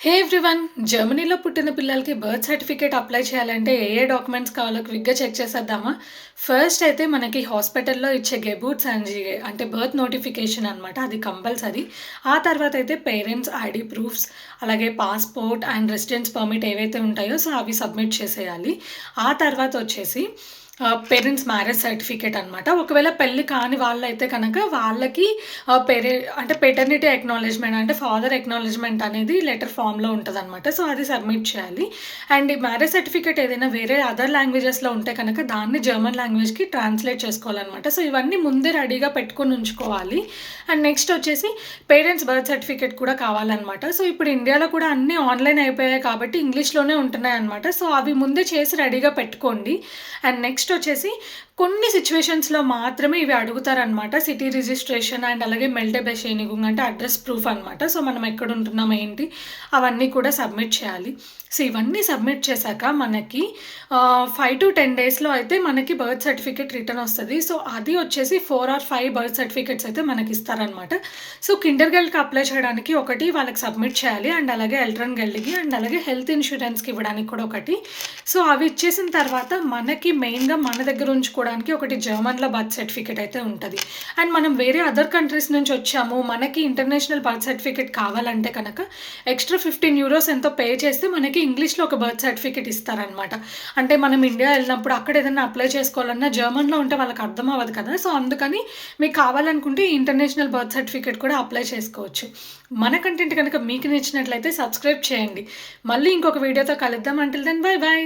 హే everyone! జర్మనీలో పుట్టిన పిల్లలకి బర్త్ సర్టిఫికేట్ అప్లై చేయాలంటే ఏ ఏ డాక్యుమెంట్స్ కావాలో క్విక్‌గా చెక్ చేసేద్దామా? ఫస్ట్ అయితే మనకి హాస్పిటల్‌లో ఇచ్చే గెబూట్స్ అంటే బర్త్ నోటిఫికేషన్ అనమాట. అది కంపల్సరీ. ఆ తర్వాత అయితే పేరెంట్స్ ఐడీ ప్రూఫ్స్, అలాగే పాస్‌పోర్ట్ అండ్ రెసిడెన్స్ పర్మిట్ ఏవైతే ఉంటాయో అవి సబ్మిట్ చేసేయాలి. ఆ తర్వాత వచ్చేసి పేరెంట్స్ మ్యారేజ్ సర్టిఫికేట్ అనమాట. ఒకవేళ పెళ్లి కాని వాళ్ళైతే కనుక వాళ్ళకి పెరే అంటే పెటర్నిటీ అక్నాలెడ్జ్‌మెంట్ అంటే ఫాదర్ అక్నాలెడ్జ్‌మెంట్ అనేది లెటర్ ఫార్మ్‌లో ఉంటదనమాట. అది సబ్మిట్ చేయాలి. అండ్ ఈ మ్యారేజ్ సర్టిఫికేట్ ఏదైనా వేరే అదర్ లాంగ్వేజెస్‌లో ఉంటే కనుక దాన్ని జర్మన్ లాంగ్వేజ్‌కి ట్రాన్స్‌లేట్ చేసుకోవాలనమాట. ఇవన్నీ ముందే రెడీగా పెట్టుకొని ఉంచుకోవాలి. అండ్ నెక్స్ట్ వచ్చేసి పేరెంట్స్ బర్త్ సర్టిఫికేట్ కూడా కావాలనమాట. ఇప్పుడు ఇండియాలో కూడా అన్నీ ఆన్‌లైన్ అయిపోయాయి కాబట్టి ఇంగ్లీష్‌లోనే ఉంటున్నాయనమాట. అవి ముందే చేసి రెడీగా పెట్టుకోండి. అండ్ నెక్స్ట్ వచ్చేసి కొన్ని సిట్యుయేషన్స్‌లో మాత్రమే ఇవి అడుగుతారనమాట. సిటీ రిజిస్ట్రేషన్ అండ్ అలాగే మెల్టే బెషేనిగుంగ్ అంటే అడ్రెస్ ప్రూఫ్ అనమాట. మనం ఎక్కడుంటున్నాం ఏంటి అవన్నీ కూడా సబ్మిట్ చేయాలి. ఇవన్నీ సబ్మిట్ చేశాక మనకి 5-10 డేస్‌లో అయితే మనకి బర్త్ సర్టిఫికేట్ రిటర్న్ వస్తది. అది వచ్చేసి 4 ఆర్ 5 బర్త్ సర్టిఫికేట్స్ అయితే మనకిస్తారనమాట. కిండర్ గర్ల్‌కి అప్లై చేయడానికి ఒకటి వాళ్ళకి సబ్మిట్ చేయాలి. అండ్ అలాగే ఎల్ట్రన్ గర్ల్‌కి అండ్ అలాగే హెల్త్ ఇన్స్యూరెన్స్‌కి ఇవ్వడానికి కూడా ఒకటి. అవి ఇచ్చేసిన తర్వాత మనకి మెయిన్‌గా మన దగ్గర ఉంచుకోవడానికి ఒకటి జర్మన్‌లో బర్త్ సర్టిఫికేట్ అయితే ఉంటది. అండ్ మనం వేరే అదర్ కంట్రీస్ నుంచి వచ్చాము. మనకి ఇంటర్నేషనల్ బర్త్ సర్టిఫికేట్ కావాలంటే కనుక ఎక్స్‌ట్రా €15 ఎంతో పే చేస్తే మనకి ఇంగ్లీష్‌లో ఒక బర్త్ సర్టిఫికేట్ ఇస్తారనమాట. అంటే మనం ఇండియా ఎళ్ళినప్పుడు అక్కడ ఏదైనా అప్లై చేసుకోవాలన్నా జర్మన్‌లో ఉంటే వాళ్ళకి అర్థం అవ్వదు కదా! అందుకని మీకు కావాలనుకుంటే ఇంటర్నేషనల్ బర్త్ సర్టిఫికేట్ కూడా అప్లై చేసుకోవచ్చు. మన కంటెంట్ కనుక మీకు నచ్చినట్లయితే సబ్స్క్రైబ్ చేయండి. మళ్ళీ ఇంకొక వీడియోతో కలుద్దాం. Until then bye by.